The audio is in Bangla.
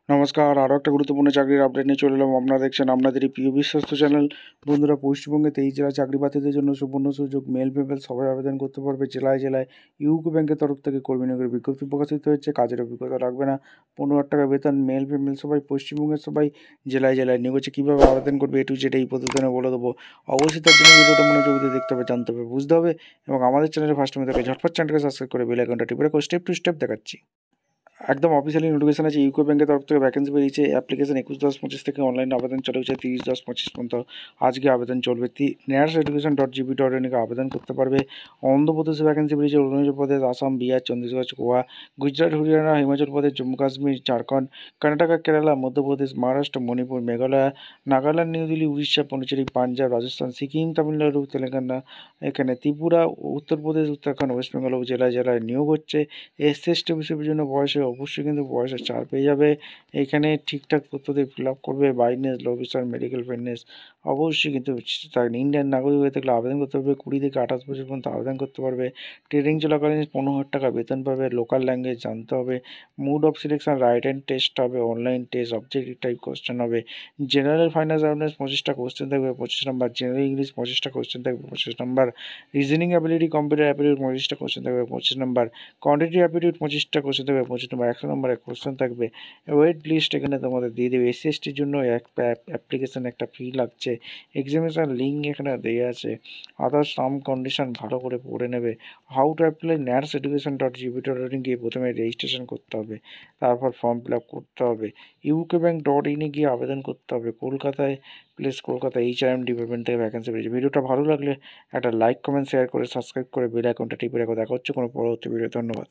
নমস্কার, আরও একটা গুরুত্বপূর্ণ চাকরির আপডেট নিয়ে চলে এলাম। আপনারা দেখছেন আপনাদের এই প্রিয় বিশ্বস্ত চ্যানেল। বন্ধুরা, পশ্চিমবঙ্গে 23 জেলা চাকরি প্রার্থীদের জন্য সুবর্ণ সুযোগ। মেল ফিমেল সবাই আবেদন করতে পারবে। জেলায় জেলায় ইউকো ব্যাংকের তরফ থেকে কর্মী নিয়োগের বিজ্ঞপ্তি প্রকাশিত হয়েছে। কাজের অভিজ্ঞতা লাগবে না, 15,000 টাকা বেতন। মেল ফিমেল সবাই, পশ্চিমবঙ্গের সবাই, জেলায় জেলায় নিয়োগ হচ্ছে। কীভাবে আবেদন করবে এ টু জেড এই প্রতিবেদনে বলে দেবো। অবশ্যই তার জন্য ভিডিওটা মনোযোগ দিয়ে দেখতে হবে, জানতে হবে, বুঝতে হবে। এবং আমাদের চ্যানেলে ফার্স্ট টাইম দেখলে ঝটপট চ্যানেলকে সাবস্ক্রাইব করে বেল আইকনটা টিপে রাখো। স্টেপ টু স্টেপ দেখাচ্ছি। একদম অফিসিয়ালি নোটিফিকেশন আছে। ইউকো ব্যাংকের তরফ থেকে ভ্যাকেন্সি বেরিয়েছে। অ্যাপ্লিকেশন 21/10/25 থেকে অনলাইনে আবেদন চালু হচ্ছে 30/10/25 পর্যন্ত। আজকে আবেদন চলবে। nairseducation.gb.in এ আবেদন করতে পারবে। অন্ধ্রপ্রদেশে ভ্যাকেন্সি বেরিয়েছে। অরুণাচল প্রদেশ, আসাম, বিহার, চণ্ডীগড়, গোয়া, গুজরাট, হরিয়ানা, হিমাচল প্রদেশ, জম্মু কাশ্মীর, ঝাড়খণ্ড, কর্ণাটক, কেরালা, মধ্যপ্রদেশ, মহারাষ্ট্র, মণিপুর, মেঘালয়, নাগাল্যান্ড, নিউ দিল্লি, উড়িষ্যা, পন্ডিচেরি, পাঞ্জাব, রাজস্থান, সিকিম, তামিলনাড়ু, তেলেঙ্গানা, এখানে ত্রিপুরা, উত্তরপ্রদেশ, উত্তরাখণ্ড, ওয়েস্ট বেঙ্গল ও জেলায় জেলায় নিয়োগ হচ্ছে। এসসি/এসটি বিষয়ের জন্য বয়সে অবশ্যই কিন্তু বয়সের ছাড় পেয়ে যাবে। এখানে ঠিকঠাক তথ্য দিয়ে ফিল আপ করবে। বাইনেস, লবিসার, মেডিকেল ফিটনেস অবশ্যই কিন্তু ইন্ডিয়ান নাগরিক হয়ে থাকলে আবেদন করতে পারবে। 20 থেকে 28 বছর পর্যন্ত আবেদন করতে পারবে। ট্রেনিং চলাকালীন 15,000 টাকা বেতন পাবে। লোকাল ল্যাঙ্গুয়েজ জানতে হবে। Mode of selection write and test হবে। Online test, objective type question হবে। জেনারেল ফাইন্যান্স অ্যাওয়ারনেস 25টা কোশ্চেন থাকবে, 25 নম্বর। জেনারেল ইংলিশ 25টা কোশ্চেন থাকবে, 25 number. Reasoning ability, computer ability 25টা কোশ্চেন থাকবে, 25 নম্বর। কোয়ান্টিটি অ্যাপিটিউড 25টা কোশ্চেন থাকবে, 25 নম্বর। 100 নম্বরের কোশ্চেন থাকবে। ওয়েট লিস্ট এখানে তোমাদের দিয়ে দেবে। এসসি/এসটির জন্য অ্যাপ্লিকেশান একটা ফি লাগছে। এক্সামিনেশান লিঙ্ক এখানে দেওয়া আছে। আদার্স টার্ম কন্ডিশন ভালো করে পড়ে নেবে। হাউ টু অ্যাপ্লাই nairseducation.gb.in গিয়ে প্রথমে রেজিস্ট্রেশন করতে হবে, তারপর ফর্ম ফিল আপ করতে হবে। ukbank.in গিয়ে আবেদন করতে হবে। কলকাতায়, প্লেস কলকাতা, HRM ডিপার্টমেন্ট থেকে ভ্যাকেন্সি বেরিয়েছে। ভিডিওটা ভালো লাগলে একটা লাইক, কমেন্ট, শেয়ার করে সাবস্ক্রাইব করে বেল আইকনটা টিপে রাখো। দেখা হচ্ছে কোনো পরবর্তী ভিডিও। ধন্যবাদ।